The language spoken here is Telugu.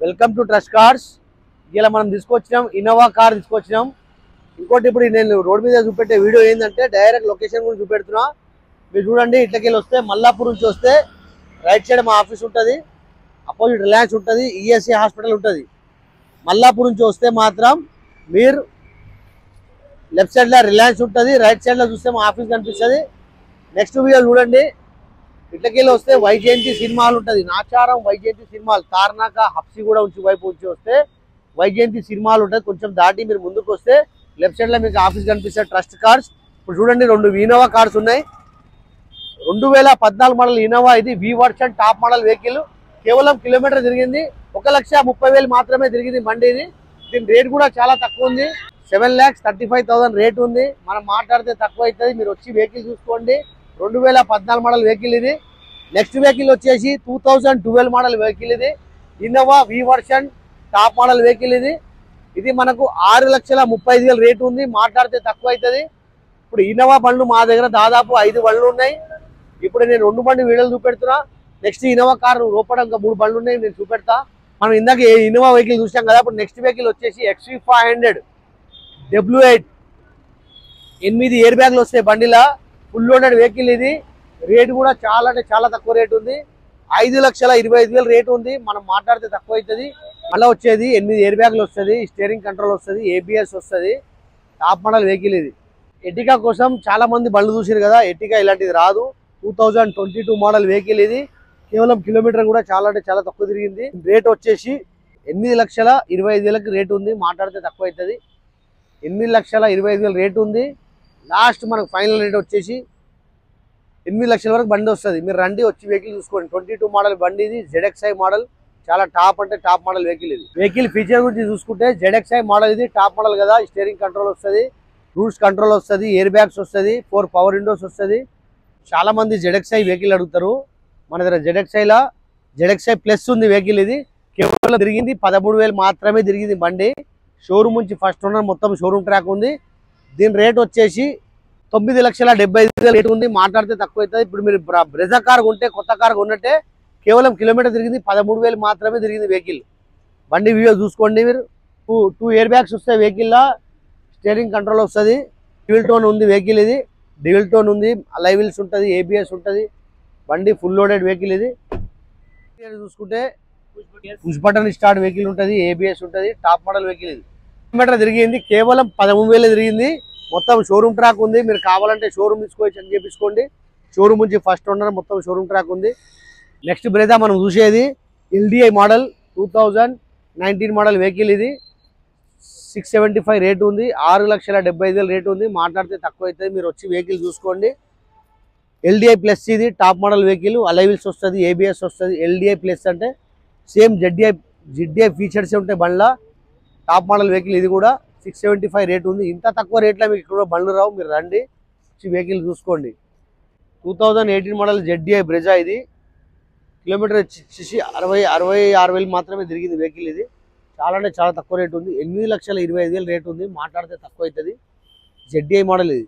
Welcome to trust cars. ఇలా మనం తీసుకొచ్చినాం ఇన్నోవా కార్ తీసుకొచ్చినాం. ఇంకోటి ఇప్పుడు నేను రోడ్ మీద చూపెట్టే వీడియో ఏంటంటే డైరెక్ట్ లొకేషన్ గురించి చూపెడుతున్నా. మీరు చూడండి, ఇట్లకెళ్ళి వస్తే మల్లాపూర్ నుంచి వస్తే రైట్ సైడ్ మా ఆఫీస్ ఉంటుంది, అపోజిట్ రిలయన్స్ ఉంటుంది, ఈఎస్సీ హాస్పిటల్ ఉంటుంది. మల్లాపూర్ నుంచి వస్తే మాత్రం మీరు లెఫ్ట్ సైడ్లో రిలయన్స్ ఉంటుంది, రైట్ సైడ్లో చూస్తే మా ఆఫీస్ కనిపిస్తుంది. నెక్స్ట్ వీడియో చూడండి, ఇట్లకెళ్ళి వస్తే వైజయంతి సినిమా హాల్ ఉంటుంది. నాచారం వైజయంతి సినిమా హాల్, తార్నాక హప్సి కూడా వైపు వచ్చి వస్తే వైజయంతి సినిమా హాల్ ఉంటుంది. కొంచెం దాటి మీరు ముందుకు వస్తే లెఫ్ట్ సైడ్లో మీకు ఆఫీస్ కనిపిస్తుంది ట్రస్ట్ కార్స్. ఇప్పుడు చూడండి, 2 ఇన్నోవా కార్స్ ఉన్నాయి. 2014 మోడల్ ఇన్నోవా, ఇది వి వర్షన్ టాప్ మోడల్ వెహికల్. కేవలం కిలోమీటర్ తిరిగింది 1,30,000 మాత్రమే తిరిగింది బండి. ఇది దీని రేట్ కూడా చాలా తక్కువ ఉంది, 7,35,000 రేట్ ఉంది. మనం మాట్లాడితే తక్కువ అవుతుంది. మీరు వచ్చి వెహికల్ చూసుకోండి. 2014 మోడల్ వెహికల్ ఇది. నెక్స్ట్ వెహికల్ వచ్చేసి 2012 మోడల్ వెహికల్ ఇది. ఇన్నోవా వి వర్షన్ టాప్ మోడల్ వెహికల్ ఇది. ఇది మనకు 6,35,000 రేట్ ఉంది. మాట్లాడితే తక్కువ అవుతుంది. ఇప్పుడు ఇన్నోవా బండ్లు మా దగ్గర దాదాపు 5 బండ్లు ఉన్నాయి. ఇప్పుడు నేను 2 బండి వీడియోలు చూపెడుతున్నా. నెక్స్ట్ ఇన్నోవా కారు లోపల ఇంకా 3 బండ్లు ఉన్నాయి, నేను చూపెడతా. మనం ఇందాక ఇన్నోవా వెహికల్ చూసాం కదా. ఇప్పుడు నెక్స్ట్ వెహికల్ వచ్చేసి XV500 W8, 8 ఎయిర్ బ్యాగ్లు వస్తాయి బండిలా. ఫుల్ లోడెడ్ వెహికల్ ఇది. రేట్ కూడా చాలా అంటే చాలా తక్కువ రేట్ ఉంది, 5,25,000 రేట్ ఉంది. మనం మాట్లాడితే తక్కువ అవుతుంది. మళ్ళీ వచ్చేది 8 ఎయిర్ బ్యాగ్లు వస్తుంది, స్టీరింగ్ కంట్రోల్ వస్తుంది, ABS వస్తుంది. టాప్ మోడల్ వెహికల్ ఇది. ఎర్టిగా కోసం చాలా మంది బండ్లు చూసారు కదా. ఎర్టిగా ఇలాంటిది రాదు. 2022 మోడల్ వెహికల్ ఇది. కేవలం కిలోమీటర్ కూడా చాలా అంటే చాలా తక్కువ తిరిగింది. రేట్ వచ్చేసి 8,25,000 రేట్ ఉంది. మాట్లాడితే తక్కువ అవుతుంది. 8,25,000 రేట్ ఉంది. లాస్ట్ మనకు ఫైనల్ రేట్ వచ్చేసి 8 లక్షల వరకు బండి వస్తుంది. మీరు రండి, వచ్చి వెహికల్ చూసుకోండి. 22 మోడల్ బండి ఇది. ZXi మోడల్, చాలా టాప్ అంటే టాప్ మోడల్ వెహికల్ ఇది. వెహికల్ ఫీచర్ గురించి చూసుకుంటే ZXi మోడల్ ఇది టాప్ మోడల్ కదా. స్టీరింగ్ కంట్రోల్ వస్తుంది, రూట్స్ కంట్రోల్ వస్తుంది, ఎయిర్ బ్యాగ్స్ వస్తుంది, 4 పవర్ విండోస్ వస్తుంది. చాలా మంది ZXi వెహికల్ అడుగుతారు. మన దగ్గర ZXi ప్లస్ ఉంది వెహికల్ ఇది. కేవలం తిరిగింది 13,000 మాత్రమే తిరిగింది బండి. షోరూమ్ నుంచి ఫస్ట్ ఓనర్, మొత్తం షోరూమ్ ట్రాక్ ఉంది. దీని రేట్ వచ్చేసి 9,75,000 రేట్ ఉంది. మాట్లాడితే తక్కువ అవుతుంది. ఇప్పుడు మీరు బ్రెజా కార్ కొంటే, కొత్త కార్ కొన్నట్టే, కేవలం కిలోమీటర్ తిరిగింది 13,000 మాత్రమే తిరిగింది వెహికల్. బండి వీడియో చూసుకోండి మీరు. 2 ఎయిర్ బ్యాగ్స్ వస్తాయి వెహికల్లో, స్టీరింగ్ కంట్రోల్ వస్తుంది, డ్యూయల్ టోన్ ఉంది వెహికల్ ఇది. డ్యూయల్ టోన్ ఉంది, అలై వీల్స్ ఉంటుంది, ABS ఉంటుంది. బండి ఫుల్ లోడెడ్ వెహికల్ ఇది. చూసుకుంటే పుష్ బటన్ స్టార్ట్ వెహికల్ ఉంటుంది, ABS ఉంటుంది. టాప్ మోడల్ వెహికల్ ఇది. కిలోమీటర్ తిరిగింది కేవలం 13,000 తిరిగింది. మొత్తం షోరూమ్ ట్రాక్ ఉంది. మీరు కావాలంటే షోరూమ్ తీసుకోవచ్చు అని చేపించుకోండి. షోరూమ్ నుంచి ఫస్ట్ ఓనర్, మొత్తం షోరూమ్ ట్రాక్ ఉంది. నెక్స్ట్ బ్రేదా మనం చూసేది LDI మోడల్, 2019 మోడల్ వెహికల్ ఇది. 675 రేట్ ఉంది, 6,75,000 రేట్ ఉంది. మాట్లాడితే తక్కువ అవుతుంది. మీరు వచ్చి వెహికల్ చూసుకోండి. LDI ప్లస్ ఇది టాప్ మోడల్ వెహికల్. అలై వీల్స్ వస్తుంది, ABS వస్తుంది. LDI ప్లస్ అంటే సేమ్ ZDI ఫీచర్స్ ఉంటాయి బండ్ల. టాప్ మోడల్ వెహికల్ ఇది కూడా. 675 రేట్ ఉంది. ఇంత తక్కువ రేట్లో మీకు ఇక్కడ బండ్లు రావు. మీరు రండి, వచ్చి వెహికల్ చూసుకోండి. 2018 మోడల్ ZDI బ్రెజా ఇది. కిలోమీటర్ వచ్చేసి 66,000 మాత్రమే తిరిగింది వెహికల్ ఇది. చాలా అంటే చాలా తక్కువ రేట్ ఉంది, 8,25,000 రేట్ ఉంది. మాట్లాడితే తక్కువ అవుతుంది. ZDI మోడల్ ఇది.